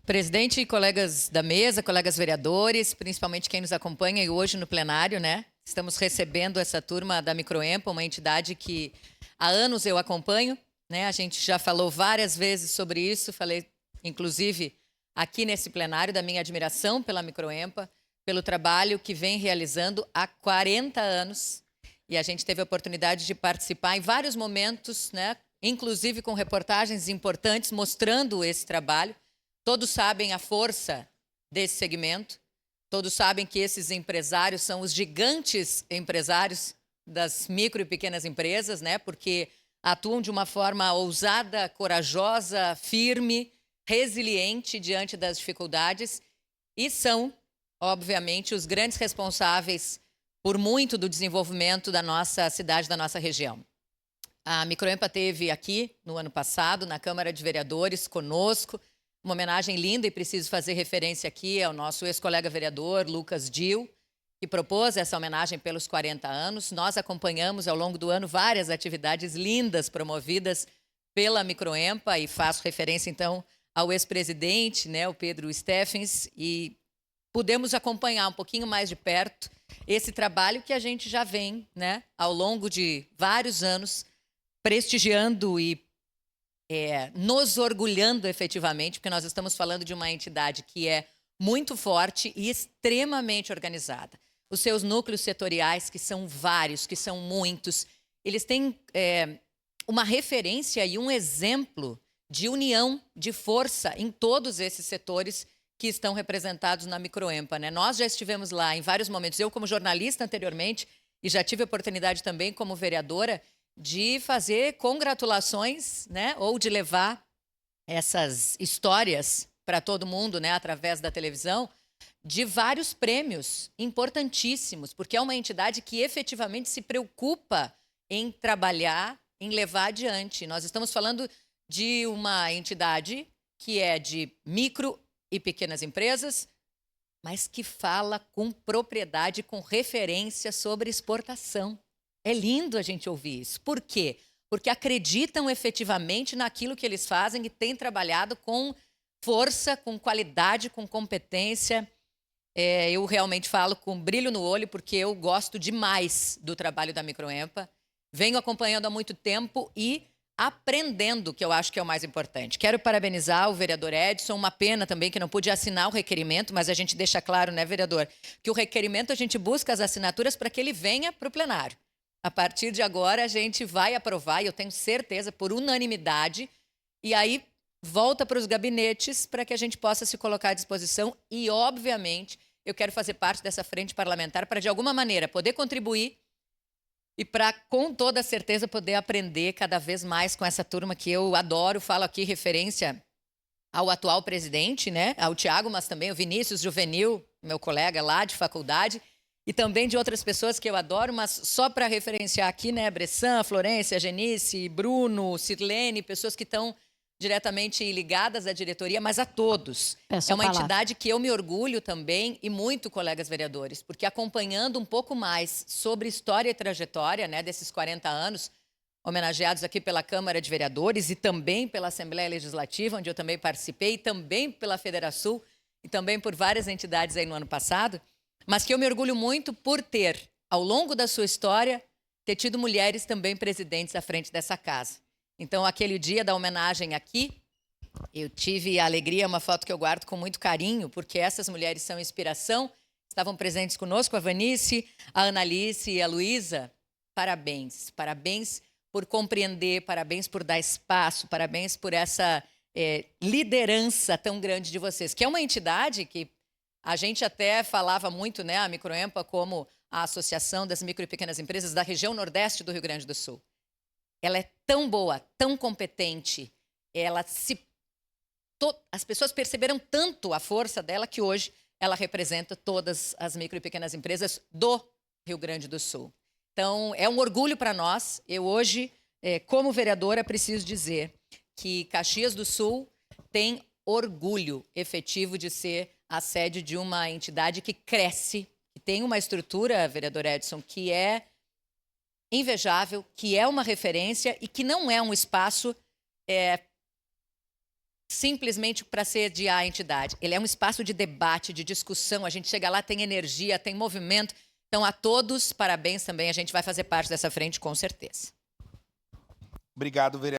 Presidente e colegas da mesa, colegas vereadores, principalmente quem nos acompanha hoje no plenário, né? Estamos recebendo essa turma da Microempa, uma entidade que há anos eu acompanho, né? A gente já falou várias vezes sobre isso, falei inclusive aqui nesse plenário da minha admiração pela Microempa, pelo trabalho que vem realizando há 40 anos. E a gente teve a oportunidade de participar em vários momentos, né? Inclusive com reportagens importantes mostrando esse trabalho. Todos sabem a força desse segmento, todos sabem que esses empresários são os gigantes empresários das micro e pequenas empresas, né? Porque atuam de uma forma ousada, corajosa, firme, resiliente diante das dificuldades e são, obviamente, os grandes responsáveis por muito do desenvolvimento da nossa cidade, da nossa região. A Microempa esteve aqui no ano passado, na Câmara de Vereadores, conosco, uma homenagem linda, e preciso fazer referência aqui ao nosso ex-colega vereador, Lucas Dil, que propôs essa homenagem pelos 40 anos. Nós acompanhamos ao longo do ano várias atividades lindas promovidas pela Microempa, e faço referência, então, ao ex-presidente, né, o Pedro Steffens, e pudemos acompanhar um pouquinho mais de perto esse trabalho que a gente já vem, né, ao longo de vários anos, prestigiando e nos orgulhando efetivamente, porque nós estamos falando de uma entidade que é muito forte e extremamente organizada. Os seus núcleos setoriais, que são vários, que são muitos, eles têm uma referência e um exemplo de união, de força em todos esses setores que estão representados na Microempa, né? Nós já estivemos lá em vários momentos, eu como jornalista anteriormente, e já tive a oportunidade também como vereadora de fazer congratulações, né, ou de levar essas histórias para todo mundo, né, através da televisão, de vários prêmios importantíssimos, porque é uma entidade que efetivamente se preocupa em trabalhar, em levar adiante. Nós estamos falando de uma entidade que é de micro e pequenas empresas, mas que fala com propriedade, com referência sobre exportação. É lindo a gente ouvir isso. Por quê? Porque acreditam efetivamente naquilo que eles fazem e têm trabalhado com força, com qualidade, com competência. Eu realmente falo com brilho no olho, porque eu gosto demais do trabalho da Microempa. Venho acompanhando há muito tempo e aprendendo, que eu acho que é o mais importante. Quero parabenizar o vereador Edson, uma pena também que não pude assinar o requerimento, mas a gente deixa claro, né, vereador, que o requerimento a gente busca as assinaturas para que ele venha para o plenário. A partir de agora, a gente vai aprovar, e eu tenho certeza, por unanimidade, e aí volta para os gabinetes para que a gente possa se colocar à disposição. E, obviamente, eu quero fazer parte dessa frente parlamentar para, de alguma maneira, poder contribuir e para, com toda certeza, poder aprender cada vez mais com essa turma que eu adoro. Falo aqui referência ao atual presidente, né, ao Tiago, mas também ao Vinícius Juvenil, meu colega lá de faculdade, e também de outras pessoas que eu adoro, mas só para referenciar aqui, né, Bressan, Florência, Genice, Bruno, Sirlene, pessoas que estão diretamente ligadas à diretoria, mas a todos. Peço É a uma palavra. entidade que eu me orgulho também, e muito, colegas vereadores, porque acompanhando um pouco mais sobre história e trajetória, né, desses 40 anos, homenageados aqui pela Câmara de Vereadores e também pela Assembleia Legislativa, onde eu também participei, e também pela Federação e também por várias entidades aí no ano passado, mas que eu me orgulho muito por ter, ao longo da sua história, ter tido mulheres também presidentes à frente dessa casa. Então, aquele dia da homenagem aqui, eu tive a alegria, uma foto que eu guardo com muito carinho, porque essas mulheres são inspiração, estavam presentes conosco, a Vanice, a Analice e a Luísa. Parabéns, parabéns por compreender, parabéns por dar espaço, parabéns por essa liderança tão grande de vocês, que é uma entidade que a gente até falava muito, né, a Microempa como a Associação das Micro e Pequenas Empresas da região Nordeste do Rio Grande do Sul. Ela é tão boa, tão competente, as pessoas perceberam tanto a força dela que hoje ela representa todas as micro e pequenas empresas do Rio Grande do Sul. Então, é um orgulho para nós. Eu hoje, como vereadora, preciso dizer que Caxias do Sul tem orgulho efetivo de ser a sede de uma entidade que cresce, que tem uma estrutura, vereador Edson, que é invejável, que é uma referência e que não é um espaço simplesmente para sediar a entidade. Ele é um espaço de debate, de discussão. A gente chega lá, tem energia, tem movimento. Então, a todos, parabéns também. A gente vai fazer parte dessa frente, com certeza. Obrigado, vereador.